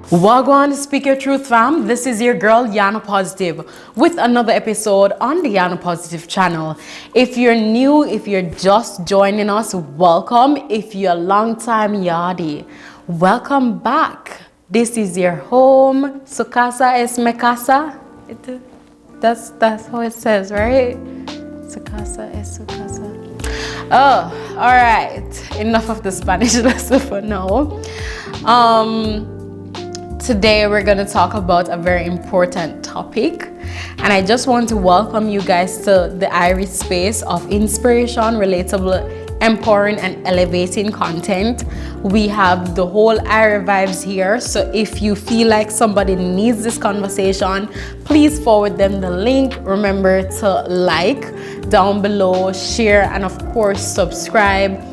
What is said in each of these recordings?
Wagwan, speak your truth, fam. This is your girl Yana Positive with another episode on the Yana Positive channel. If you're new, if you're just joining us, welcome. If you're a long time yardie, welcome back. This is your home. Su casa es mi casa. That's how it says, right? Su casa es su casa. Oh, all right. Enough of the Spanish lesson for now. Today we're going to talk about a very important topic, and I just want to welcome you guys to the Iris space of inspiration, relatable, empowering and elevating content. We have the whole Iris vibes here, so if you feel like somebody needs this conversation, please forward them the link. Remember to like down below, share, and of course subscribe.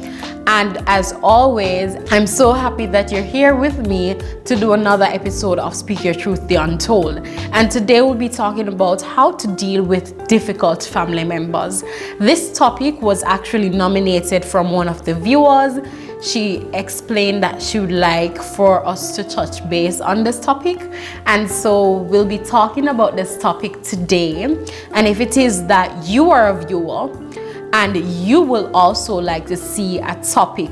And as always, I'm so happy that you're here with me to do another episode of Speak Your Truth, The Untold. And today we'll be talking about how to deal with difficult family members. This topic was actually nominated from one of the viewers. She explained that she would like for us to touch base on this topic. And so we'll be talking about this topic today. And if it is that you are a viewer, and you will also like to see a topic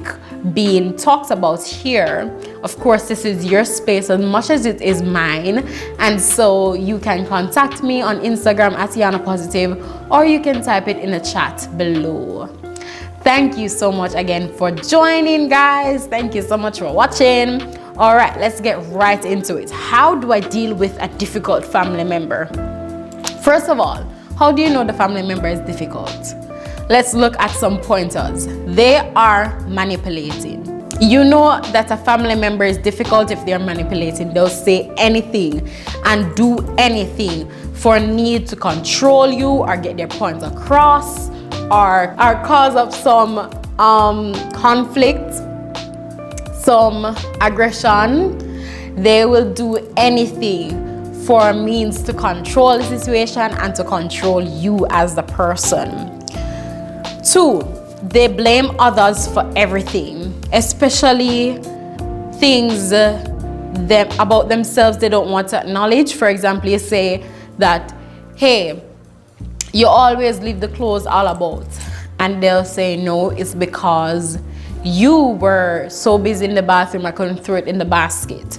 being talked about here, of course, this is your space as much as it is mine. And so you can contact me on Instagram at Yana Positive, or you can type it in the chat below. Thank you so much again for joining, guys. Thank you so much for watching. All right, let's get right into it. How do I deal with a difficult family member? First of all, how do you know the family member is difficult? Let's look at some pointers. They are manipulating. You know that a family member is difficult if they're manipulating. They'll say anything and do anything for a need to control you or get their points across or cause up some conflict, some aggression. They will do anything for a means to control the situation and to control you as the person. 2, they blame others for everything, especially things about themselves they don't want to acknowledge. For example, you say that, hey, you always leave the clothes all about. And they'll say, no, it's because you were so busy in the bathroom, I couldn't throw it in the basket.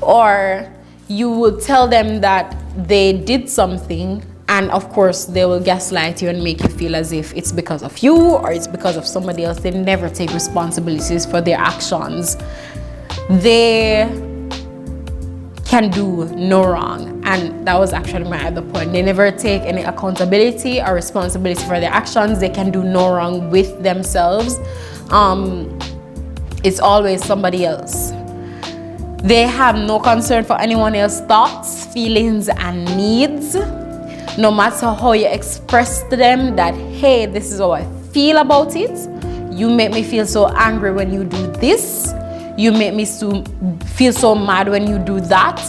Or you will tell them that they did something, and of course, they will gaslight you and make you feel as if it's because of you or it's because of somebody else. They never take responsibilities for their actions. They can do no wrong. And that was actually my other point. They never take any accountability or responsibility for their actions. They can do no wrong with themselves. It's always somebody else. They have no concern for anyone else's thoughts, feelings, and needs. No matter how you express to them that, hey, this is how I feel about it. You make me feel so angry when you do this. You make me feel so mad when you do that.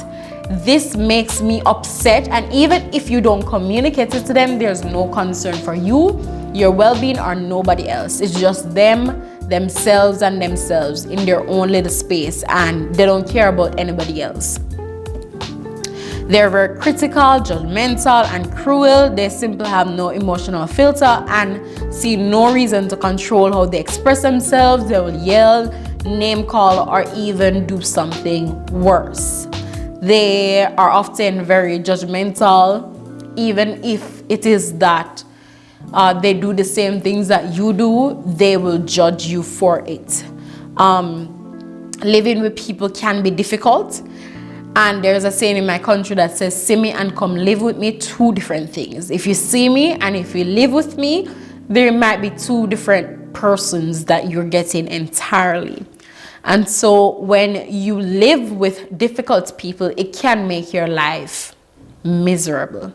This makes me upset. And even if you don't communicate it to them, there's no concern for you, your well-being, or nobody else. It's just them, themselves, and themselves in their own little space, and they don't care about anybody else. They're very critical, judgmental, and cruel. They simply have no emotional filter and see no reason to control how they express themselves. They will yell, name call, or even do something worse. They are often very judgmental, even if it is that they do the same things that you do, they will judge you for it. Living with people can be difficult. And there's a saying in my country that says, see me and come live with me, 2 different things. If you see me and if you live with me, there might be 2 different persons that you're getting entirely. And so when you live with difficult people, it can make your life miserable.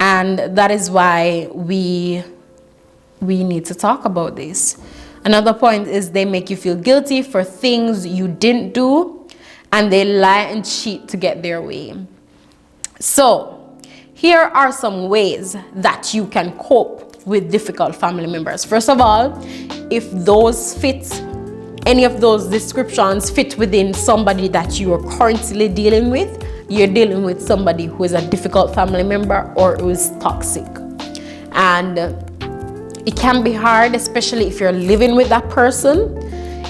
And that is why we need to talk about this. Another point is they make you feel guilty for things you didn't do, and they lie and cheat to get their way. So Here are some ways that you can cope with difficult family members. First of all, if any of those descriptions fit within somebody that you are currently dealing with, you're dealing with somebody who is a difficult family member or who is toxic. And it can be hard, especially if you're living with that person.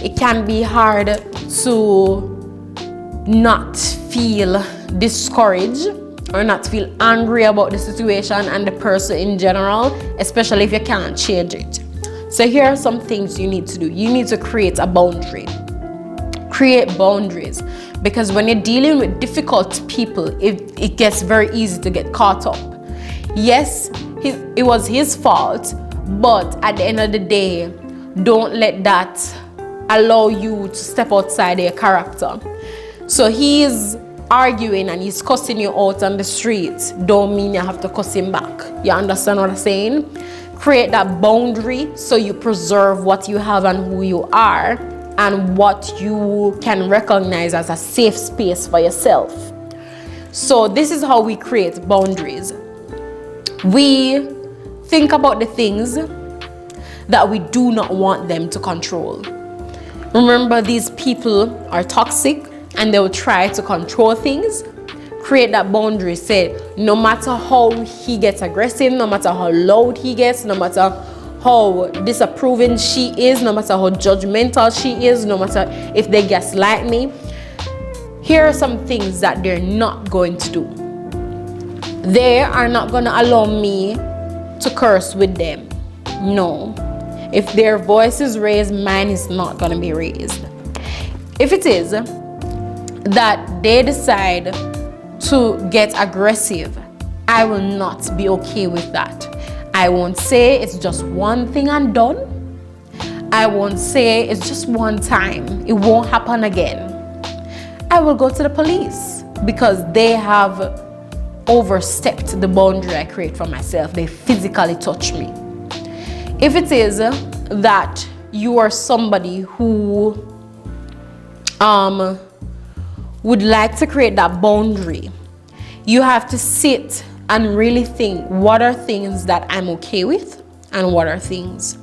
It can be hard to not feel discouraged or not feel angry about the situation and the person in general, especially if you can't change it. So here are some things you need to do. You need to create a boundary. Create boundaries, because when you're dealing with difficult people, it gets very easy to get caught up. Yes, it was his fault, but at the end of the day, don't let that allow you to step outside your character. So he's arguing and he's cussing you out on the street. Don't mean you have to cuss him back. You understand what I'm saying? Create that boundary so you preserve what you have and who you are and what you can recognize as a safe space for yourself. So this is how we create boundaries. We think about the things that we do not want them to control. Remember, these people are toxic and they will try to control things. Create that boundary. Say, no matter how he gets aggressive, no matter how loud he gets, no matter how disapproving she is, no matter how judgmental she is, no matter if they gaslight me, here are some things that they're not going to do. They are not going to allow me to curse with them. No. If their voice is raised, mine is not going to be raised. If it is that they decide to get aggressive, I will not be okay with that. I won't say it's just one thing and done. I won't say it's just one time. It won't happen again. I will go to the police because they have overstepped the boundary I create for myself. They physically touch me. If it is that you are somebody who would like to create that boundary, you have to sit and really think, what are things that I'm okay with and what are things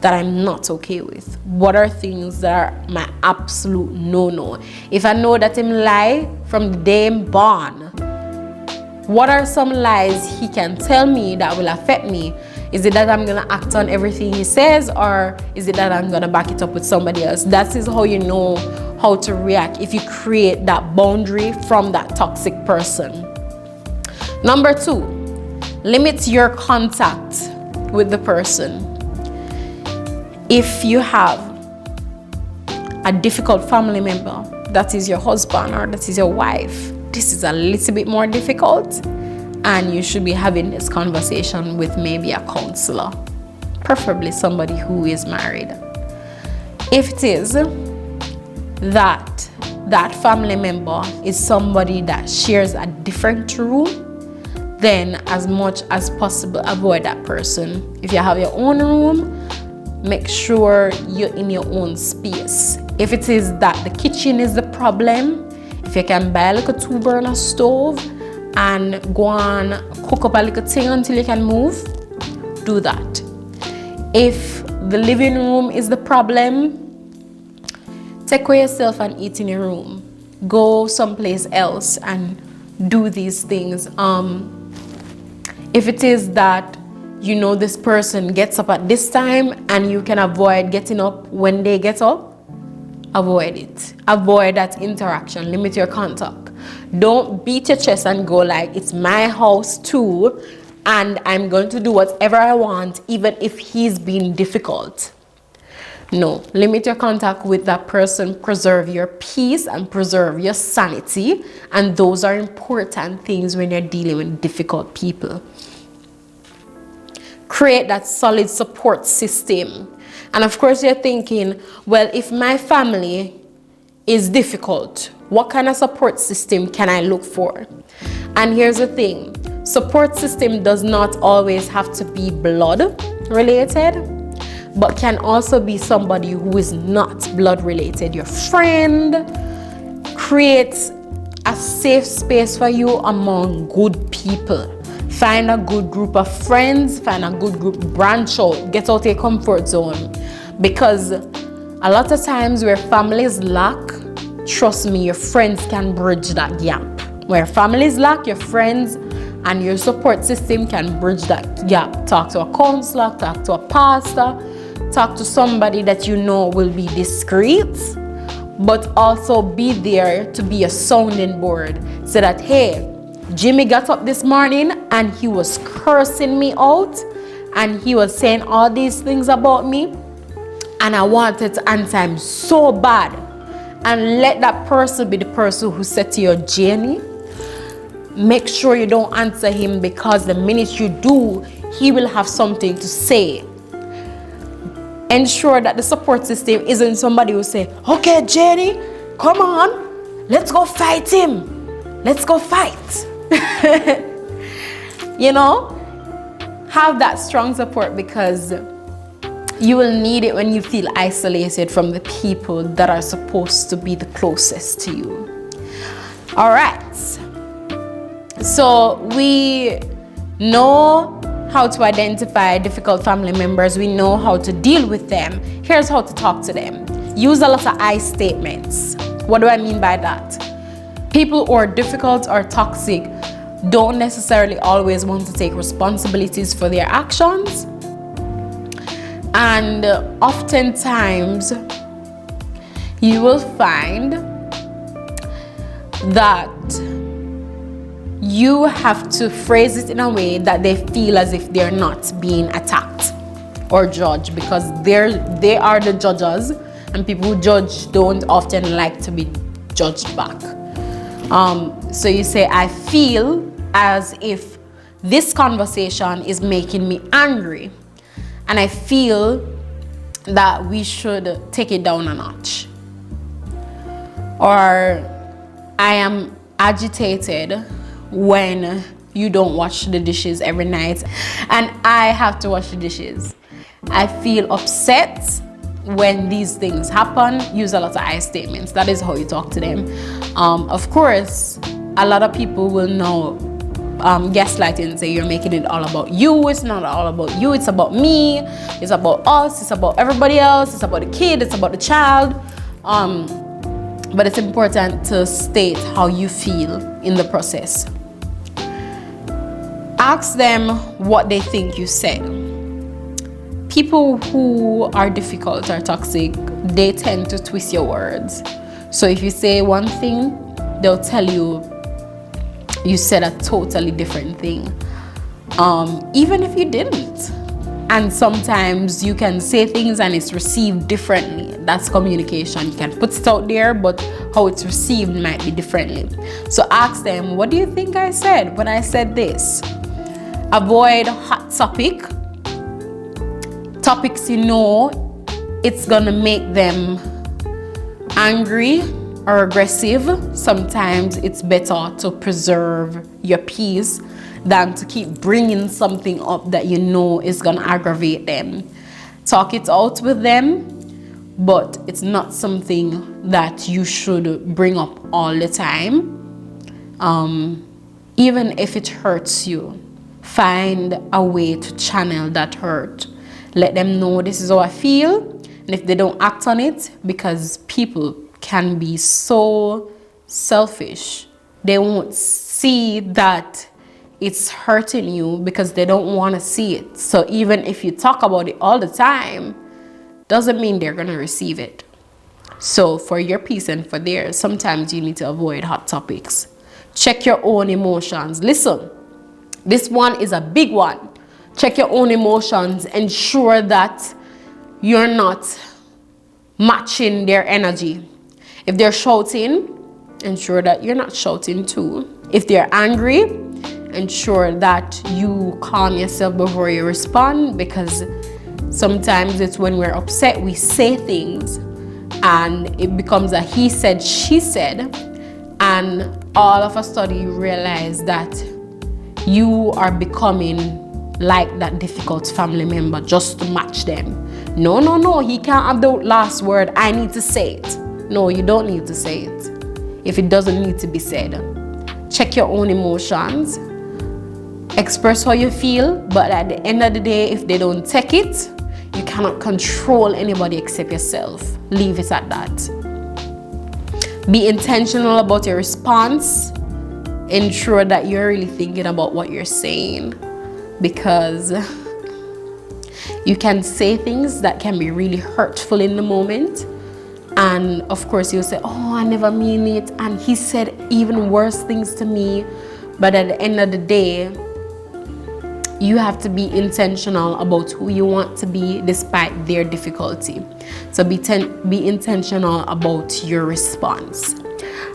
that I'm not okay with? What are things that are my absolute no-no? If I know that him lie from the day I'm born, what are some lies he can tell me that will affect me? Is it that I'm gonna act on everything he says, or is it that I'm gonna back it up with somebody else? That is how you know how to react, if you create that boundary from that toxic person. Number 2, limit your contact with the person. If you have a difficult family member, that is your husband or that is your wife, this is a little bit more difficult, and you should be having this conversation with maybe a counselor, preferably somebody who is married. If it is that family member is somebody that shares a different room, then as much as possible avoid that person. If you have your own room, make sure you're in your own space. If it is that the kitchen is the problem, if you can buy like a 2-burner stove and go on cook up a little thing until you can move, do that. If the living room is the problem, take away yourself and eat in your room. Go someplace else and do these things. If it is that you know this person gets up at this time and you can avoid getting up when they get up, avoid it. Avoid that interaction. Limit your contact. Don't beat your chest and go like, it's my house too and I'm going to do whatever I want even if he's being difficult. No, limit your contact with that person. Preserve your peace and preserve your sanity, and those are important things when you're dealing with difficult people. Create that solid support system. And of course you're thinking, well, if my family is difficult, what kind of support system can I look for? And here's the thing, support system does not always have to be blood related, but can also be somebody who is not blood related. Your friend. Create a safe space for you among good people. Find a good group of friends, find a good group, branch out, get out of your comfort zone. Because a lot of times where families lack, trust me, your friends can bridge that gap. Where families lack, your friends and your support system can bridge that gap. Talk to a counselor, talk to a pastor, talk to somebody that you know will be discreet, but also be there to be a sounding board. So that, hey, Jimmy got up this morning and he was cursing me out and he was saying all these things about me, and I wanted to answer him so bad. And let that person be the person who said to your Jenny, make sure you don't answer him, because the minute you do, he will have something to say. Ensure that the support system isn't somebody who say, okay, Jenny, come on, let's go fight him. Let's go fight. You know, have that strong support, because you will need it when you feel isolated from the people that are supposed to be the closest to you. All right. So we know how to identify difficult family members. We know how to deal with them. Here's how to talk to them. Use a lot of I statements. What do I mean by that? People who are difficult or toxic don't necessarily always want to take responsibilities for their actions. And oftentimes you will find that you have to phrase it in a way that they feel as if they're not being attacked or judged, because they are the judges, and people who judge don't often like to be judged back. So you say, I feel as if this conversation is making me angry, and I feel that we should take it down a notch. Or I am agitated when you don't wash the dishes every night and I have to wash the dishes. I feel upset when these things happen. Use a lot of I statements. That is how you talk to them. Of course, a lot of people will know gaslighting and say you're making it all about you. It's not all about you. It's about me. It's about us. It's about everybody else. It's about the kid. It's about the child. But it's important to state how you feel in the process. Ask them what they think you said. People who are difficult or toxic, they tend to twist your words. So if you say one thing, they'll tell you you said a totally different thing, even if you didn't. And sometimes you can say things and it's received differently. That's communication. You can put it out there, but how it's received might be differently. So ask them, what do you think I said when I said this? Avoid hot topics you know it's gonna make them angry or aggressive. Sometimes it's better to preserve your peace than to keep bringing something up that you know is gonna aggravate them. Talk it out with them, but it's not something that you should bring up all the time. Even if it hurts you, find a way to channel that hurt. Let them know this is how I feel, and if they don't act on it, because people can be so selfish, they won't see that it's hurting you because they don't want to see it. So even if you talk about it all the time, doesn't mean they're going to receive it. So for your peace and for theirs, sometimes you need to avoid hot topics. Check your own emotions. Listen, this one is a big one. Check your own emotions. Ensure that you're not matching their energy. If they're shouting, ensure that you're not shouting too. If they're angry, ensure that you calm yourself before you respond, because sometimes it's when we're upset we say things and it becomes a he said, she said, and all of a sudden you realize that you are becoming like that difficult family member just to match them. No, he can't have the last word. I need to say it. No, you don't need to say it if it doesn't need to be said. Check your own emotions. express how you feel, but at the end of the day, if they don't take it, you cannot control anybody except yourself. Leave it at that. Be intentional about your response. Ensure that you're really thinking about what you're saying, because you can say things that can be really hurtful in the moment, and of course you'll say, oh, I never mean it, and he said even worse things to me. But at the end of the day, you have to be intentional about who you want to be despite their difficulty. So be intentional about your response.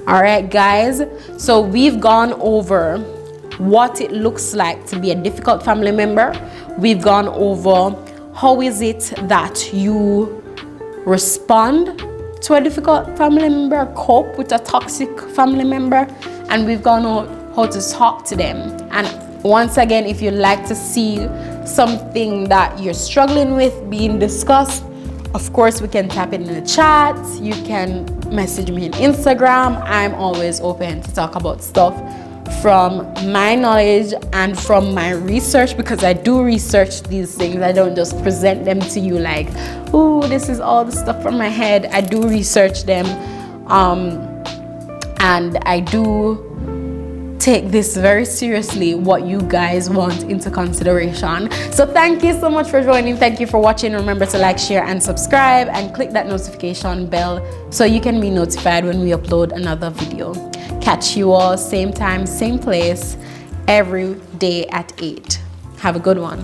All right, guys, so we've gone over what it looks like to be a difficult family member. We've gone over how is it that you respond to a difficult family member, cope with a toxic family member, and we've gone over how to talk to them. And once again, if you'd like to see something that you're struggling with being discussed, of course, we can tap it in the chat. You can message me on Instagram. I'm always open to talk about stuff from my knowledge and from my research, because I do research these things. I don't just present them to you like, oh, this is all the stuff from my head. I do research them, and I do take this very seriously, what you guys want into consideration. So thank you so much for joining. Thank you for watching. Remember to like, share, and subscribe, and click that notification bell so you can be notified when we upload another video. Catch you all same time, same place, every day at 8. Have a good one.